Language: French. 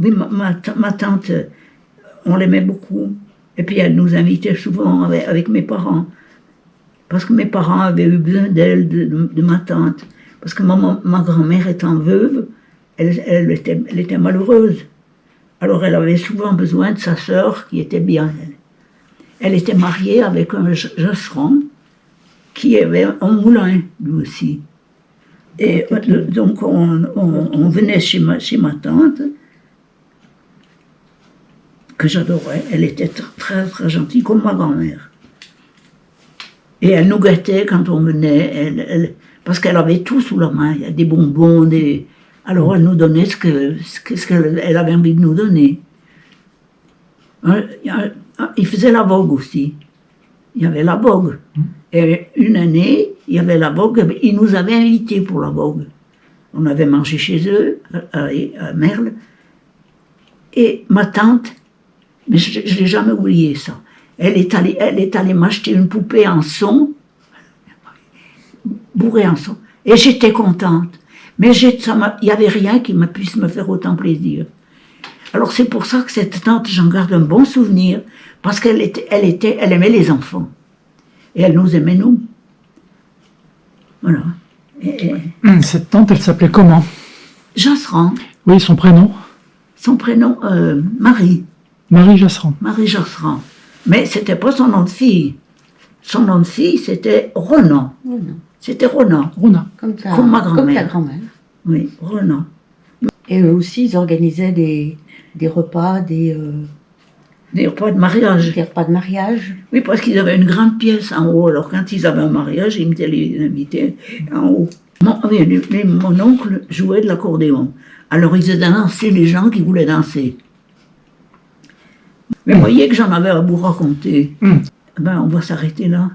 Oui, ma tante, on l'aimait beaucoup. Et puis elle nous invitait souvent avec mes parents. Parce que mes parents avaient eu besoin d'elle, de ma tante. Parce que ma grand-mère étant veuve, elle était malheureuse. Alors elle avait souvent besoin de sa sœur qui était bien. Elle était mariée avec un josseran qui avait un moulin, lui aussi. Et donc on venait chez ma tante, que j'adorais. Elle était très, très gentille, comme ma grand-mère. Et elle nous gâtait quand on venait, parce qu'elle avait tout sous la main. Il y a des bonbons, alors elle nous donnait ce qu'elle avait envie de nous donner. Il faisait la vogue aussi. Il y avait la vogue. Et une année, il y avait la vogue, ils nous avaient invités pour la vogue. On avait mangé chez eux, à Merle. Et ma tante, mais je ne l'ai jamais oublié ça, elle est allée m'acheter une poupée en son, bourrée en son. Et j'étais contente. Mais il n'y avait rien qui puisse me faire autant plaisir. Alors c'est pour ça que cette tante, j'en garde un bon souvenir, parce qu'elle aimait les enfants. Et elle nous aimait, nous. Voilà. Cette tante, elle s'appelait comment? Josseran. Oui, son prénom? Son prénom, Marie. Marie Josseran. Marie Josseran. Mais c'était pas son nom de fille. Son nom de fille, c'était Ronan. C'était Ronan. Rona. Comme ma grand-mère. Comme ta grand-mère. Oui, Ronan. Et eux aussi, ils organisaient des repas, des repas de mariage. Des repas de mariage. Oui, parce qu'ils avaient une grande pièce en haut. Alors quand ils avaient un mariage, ils mettaient les invités en haut. Mon oncle jouait de l'accordéon. Alors ils faisaient danser les gens qui voulaient danser. Mais voyez que j'en avais à vous raconter. Ben, on va s'arrêter là.